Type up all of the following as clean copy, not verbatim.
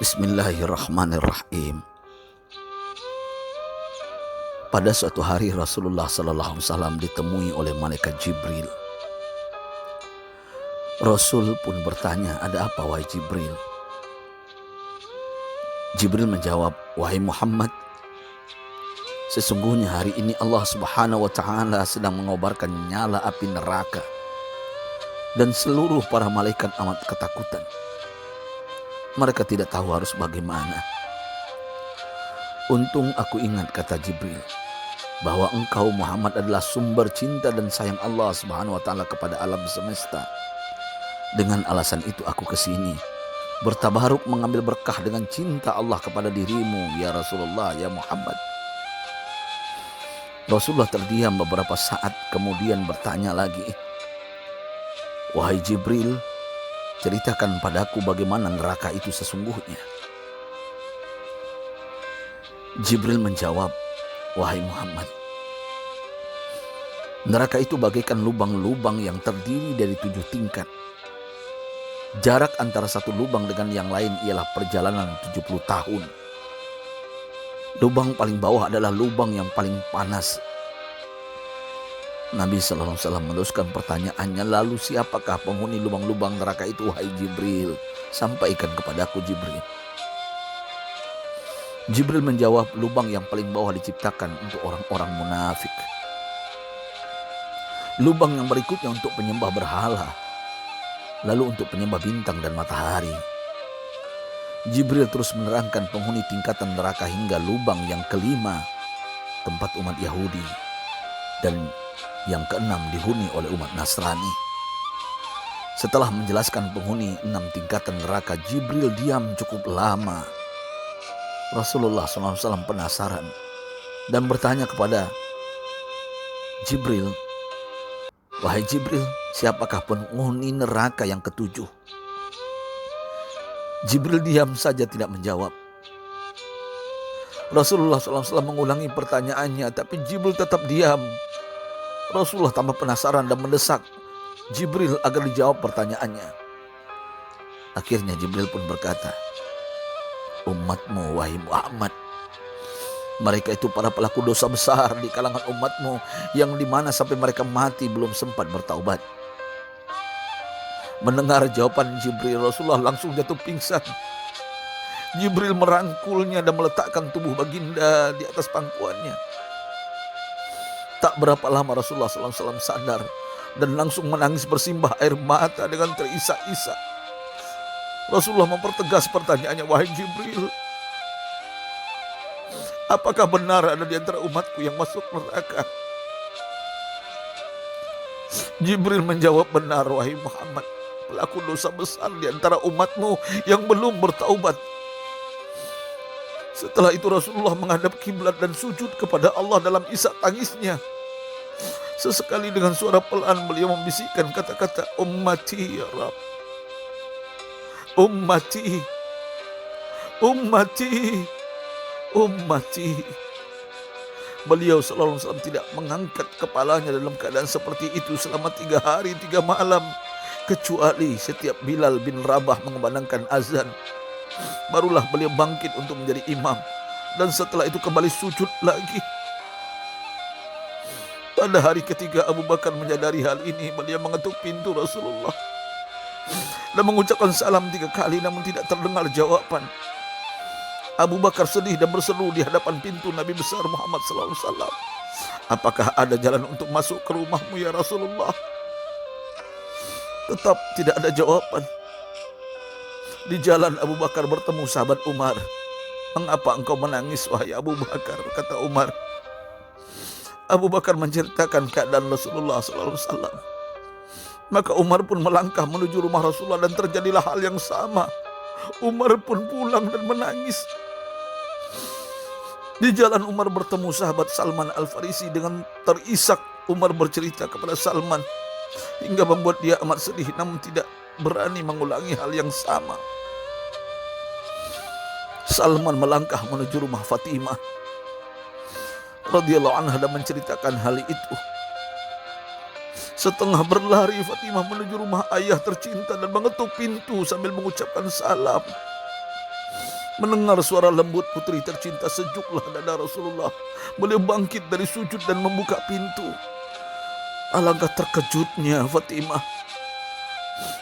Bismillahirrahmanirrahim. Pada suatu hari Rasulullah SAW ditemui oleh malaikat Jibril. Rasul pun bertanya, "Ada apa wahai Jibril?" Jibril menjawab, "Wahai Muhammad, sesungguhnya hari ini Allah Subhanahu wa Ta'ala sedang mengobarkan nyala api neraka, dan seluruh para malaikat amat ketakutan. Mereka tidak tahu harus bagaimana. Untung aku ingat," kata Jibril, "bahwa engkau Muhammad adalah sumber cinta dan sayang Allah Subhanahu wa Ta'ala kepada alam semesta. Dengan alasan itu aku kesini, bertabaruk mengambil berkah dengan cinta Allah kepada dirimu, ya Rasulullah, ya Muhammad." Rasulullah terdiam beberapa saat, kemudian bertanya lagi, "Wahai Jibril, ceritakan padaku bagaimana neraka itu sesungguhnya." Jibril menjawab, "Wahai Muhammad, neraka itu bagaikan lubang-lubang yang terdiri dari 7 tingkat. Jarak antara satu lubang dengan yang lain ialah perjalanan 70 tahun. Lubang paling bawah adalah lubang yang paling panas." Nabi SAW meneruskan pertanyaannya, "Lalu siapakah penghuni lubang-lubang neraka itu wahai Jibril? Sampaikan kepadaku Jibril." Jibril menjawab, "Lubang yang paling bawah diciptakan untuk orang-orang munafik. Lubang yang berikutnya untuk penyembah berhala. Lalu untuk penyembah bintang dan matahari." Jibril terus menerangkan penghuni tingkatan neraka hingga lubang yang kelima, tempat umat Yahudi, dan yang keenam dihuni oleh umat Nasrani. Setelah menjelaskan penghuni 6 tingkatan neraka, Jibril diam cukup lama. Rasulullah SAW penasaran dan bertanya kepada Jibril, "Wahai Jibril, siapakah penghuni neraka yang ketujuh?" Jibril diam saja tidak menjawab. Rasulullah SAW mengulangi pertanyaannya, tapi Jibril tetap diam. Rasulullah tambah penasaran dan mendesak Jibril agar dijawab pertanyaannya. Akhirnya Jibril pun berkata, "Umatmu wahai Muhammad, mereka itu para pelaku dosa besar di kalangan umatmu, yang dimana sampai mereka mati belum sempat bertaubat." Mendengar jawaban Jibril, Rasulullah langsung jatuh pingsan. Jibril merangkulnya dan meletakkan tubuh baginda di atas pangkuannya. Tak berapa lama Rasulullah SAW sadar dan langsung menangis bersimbah air mata dengan terisak-isak. Rasulullah mempertegas pertanyaannya, "Wahai Jibril, apakah benar ada di antara umatku yang masuk neraka?" Jibril menjawab, "Benar wahai Muhammad, pelaku dosa besar di antara umatmu yang belum bertaubat." Setelah itu Rasulullah menghadap kiblat dan sujud kepada Allah dalam isak tangisnya. Sesekali dengan suara pelan beliau membisikkan kata-kata, "Ummati ya Rabb, ummati, ummati, ummati." Beliau SAW tidak mengangkat kepalanya dalam keadaan seperti itu selama 3 hari 3 malam, kecuali setiap Bilal bin Rabah mengumandangkan azan, barulah beliau bangkit untuk menjadi imam, dan setelah itu kembali sujud lagi. Pada hari ketiga Abu Bakar menyadari hal ini, beliau mengetuk pintu Rasulullah dan mengucapkan salam 3 kali, namun tidak terdengar jawaban. Abu Bakar sedih dan berseru di hadapan pintu Nabi besar Muhammad SAW, "Apakah ada jalan untuk masuk ke rumahmu ya Rasulullah?" Tetap tidak ada jawaban. Di jalan Abu Bakar bertemu sahabat Umar. "Mengapa engkau menangis wahai Abu Bakar?" kata Umar. Abu Bakar menceritakan keadaan Rasulullah SAW. Maka Umar pun melangkah menuju rumah Rasulullah dan terjadilah hal yang sama. Umar pun pulang dan menangis. Di jalan Umar bertemu sahabat Salman Al-Farisi. Dengan terisak Umar bercerita kepada Salman hingga membuat dia amat sedih, namun tidak berani mengulangi hal yang sama. Salman melangkah menuju rumah Fatimah radhiyallahu anha dan menceritakan hal itu. Setengah berlari Fatimah menuju rumah ayah tercinta dan mengetuk pintu sambil mengucapkan salam. Mendengar suara lembut putri tercinta, sejuklah dada Rasulullah. Beliau bangkit dari sujud dan membuka pintu. Alangkah terkejutnya Fatimah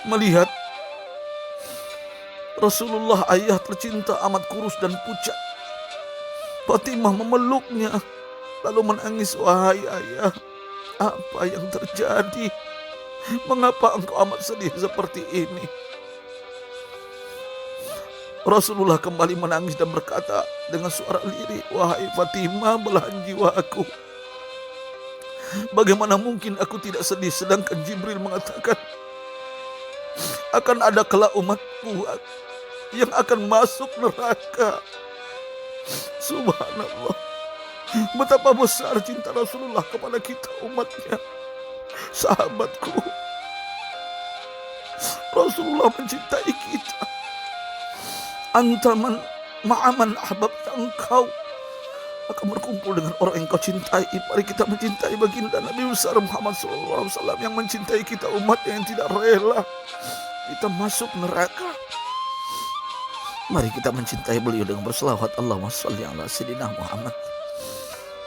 melihat Rasulullah, ayah tercinta, amat kurus dan pucat. Fatimah memeluknya lalu menangis. Wahai ayah, apa yang terjadi? Mengapa engkau amat sedih seperti ini? Rasulullah kembali menangis dan berkata dengan suara lirih, wahai Fatimah, belahan jiwaku, bagaimana mungkin aku tidak sedih sedangkan Jibril mengatakan akan ada kelak umatku yang akan masuk neraka. Subhanallah, betapa besar cinta Rasulullah kepada kita umatnya. Sahabatku, Rasulullah mencintai kita. Antaman ma'aman ahbabta, engkau akan berkumpul dengan orang yang kau cintai. Mari kita mencintai baginda Nabi besar Muhammad SAW yang mencintai kita umat yang tidak rela kita masuk neraka. Mari kita mencintai beliau dengan berselawat, Allahumma sholli ala Sayyidina Muhammad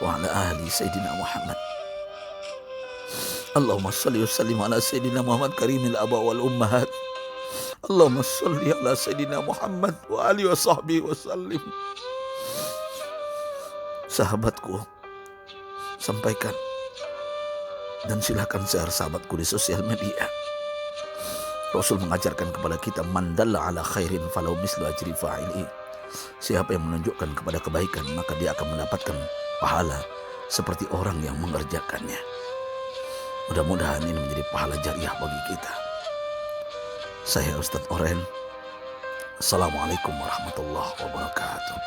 wa ala ahli Sayyidina Muhammad. Allahumma sholli wa sallim ala Sayyidina Muhammad karimil aba wal ummahat. Allahumma sholli ala Sayyidina Muhammad wa alihi wa sahbihi wa sallim. Sahabatku, sampaikan dan silakan share sahabatku di sosial media. Rasul mengajarkan kepada kita, man dalla ala khairin falau mislu ajri fa'ili. Siapa yang menunjukkan kepada kebaikan, maka dia akan mendapatkan pahala seperti orang yang mengerjakannya. Mudah-mudahan ini menjadi pahala jariah bagi kita. Saya Ustadz Oren. Assalamualaikum warahmatullahi wabarakatuh.